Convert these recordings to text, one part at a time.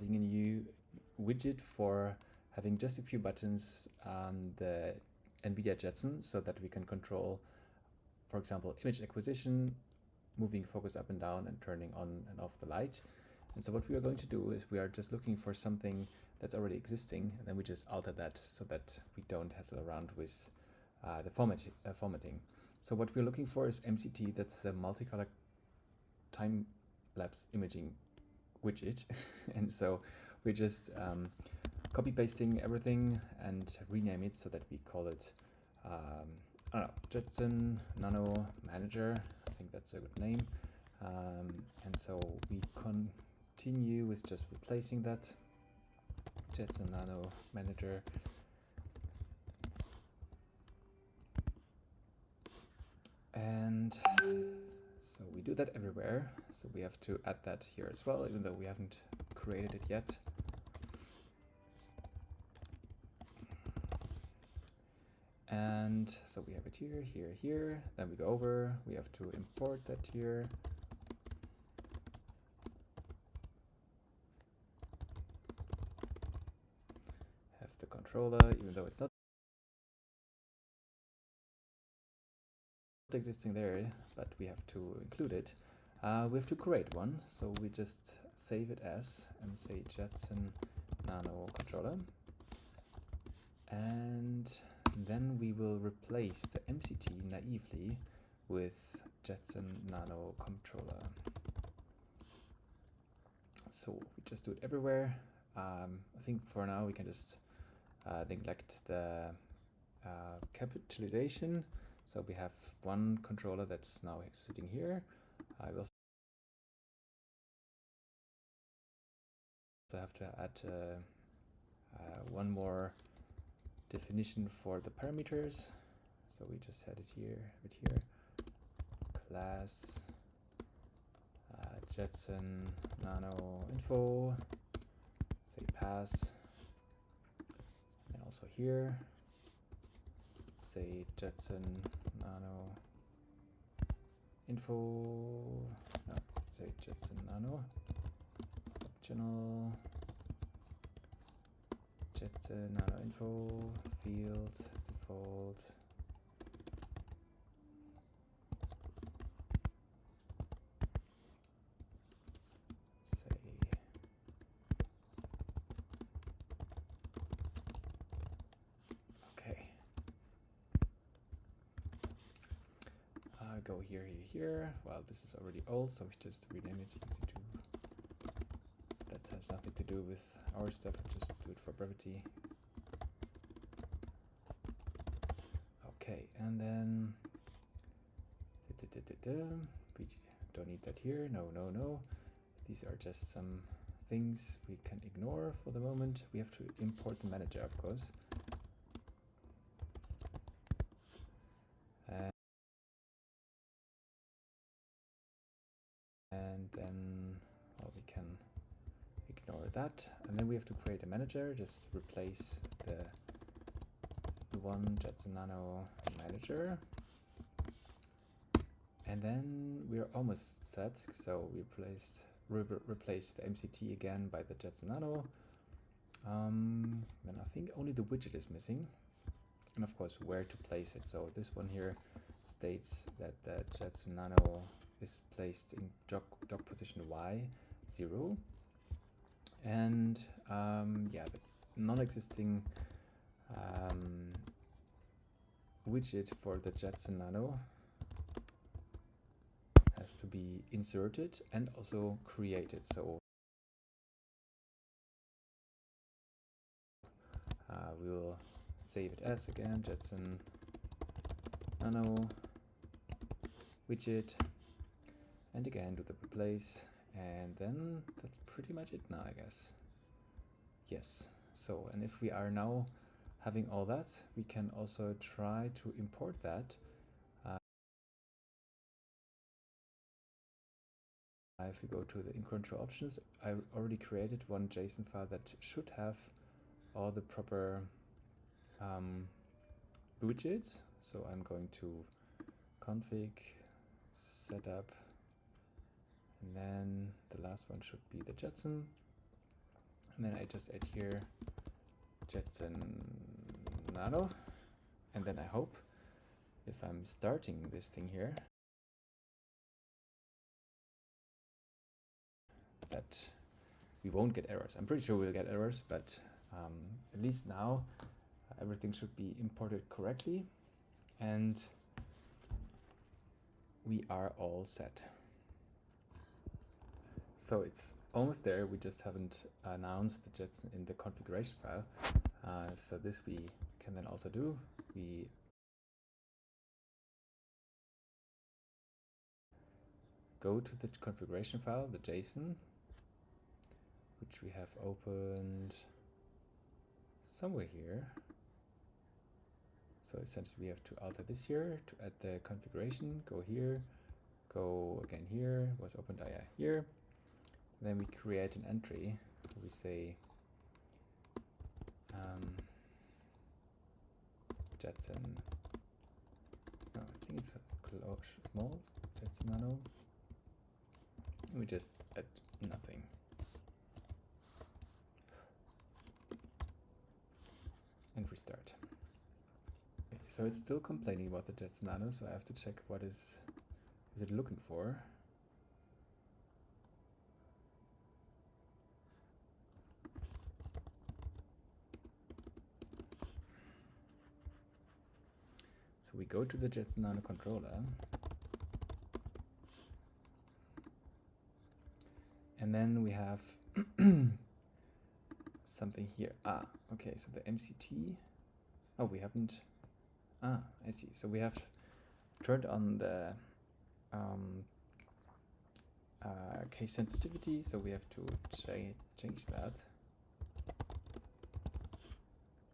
creating a new widget for having just a few buttons on the NVIDIA Jetson so that we can control, for example, image acquisition, moving focus up and down and turning on and off the light. And so what we are going to do is we are just looking for something that's already existing, and then we just alter that so that we don't hassle around with the formatting. So what we're looking for is MCT, that's the multicolor time-lapse imaging widget. And so we're just copy pasting everything and rename it so that we call it I don't know, Jetson Nano Manager. I think that's a good name. And so we continue with just replacing that Jetson Nano Manager. And so we do that everywhere. So we have to add that here as well, even though we haven't created it yet. And so we have it here, here, here. Then we go over, we have to import that here. Have the controller, even though it's not existing there, but we have to include it. We have to create one, so we just save it as say Jetson Nano Controller. And then we will replace the MCT naively with Jetson Nano Controller. So we just do it everywhere. I think for now we can just neglect the capitalization. So we have one controller that's now sitting here. I will also have to add one more definition for the parameters. So we just had it here, class Jetson Nano info, say pass, and also here say Jetson Nano info, no, say Jetson Nano optional, Jetson Nano info field default. Go here, here. Well, this is already old, so we just rename it EC2. That has nothing to do with our stuff, I just do it for brevity. Okay, and then we don't need that here. No, no, no. These are just some things we can ignore for the moment. We have to import the manager, of course. And then we can ignore that, and then we have to create a manager. Just replace the one Jetson Nano manager, and then we're almost set. So we replace the MCT again by the Jetson Nano. Then I think only the widget is missing, and of course where to place it. So this one here states that the Jetson Nano is placed in dock position Y0, and yeah, the non-existing widget for the Jetson Nano has to be inserted and also created. So we'll save it as again Jetson Nano widget, and again do the replace, and then that's pretty much it now, I guess. Yes. So, and if we are now having all that, we can also try to import that. If we go to the in-control options, I already created one JSON file that should have all the proper widgets. So I'm going to config, setup, and then the last one should be the Jetson. And then I just add here Jetson Nano. And then I hope if I'm starting this thing here that we won't get errors. I'm pretty sure we'll get errors, but at least now everything should be imported correctly and we are all set. So it's almost there, we just haven't announced the Jetson in the configuration file. So this we can then also do. We go to the configuration file, the JSON, which we have opened somewhere here. So essentially we have to alter this here to add the configuration, go here, go again here, was opened here. Then we create an entry, we say Jetson, no, I think it's small, Jetson Nano. We just add nothing. And restart. Okay, so it's still complaining about the Jetson Nano, so I have to check what is it looking for. So we go to the Jetson Nano controller. And then we have something here. Okay, so the MCT. Oh, we haven't. I see. So we have turned on the case sensitivity, so we have to change that.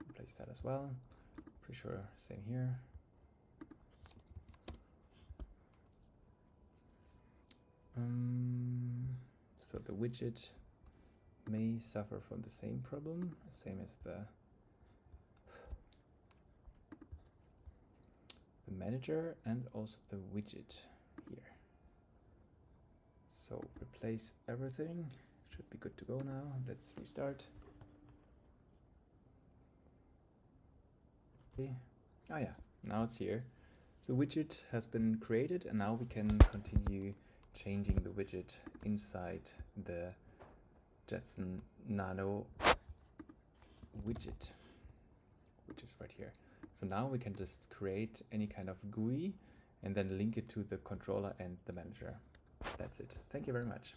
Replace that as well. Pretty sure same here. So the widget may suffer from the same problem, same as the manager and also the widget here. So replace everything, should be good to go now. Let's restart. Okay. Oh yeah, now it's here. The widget has been created and now we can continue changing the widget inside the Jetson Nano widget, which is right here. So now we can just create any kind of GUI and then link it to the controller and the manager. That's it. Thank you very much.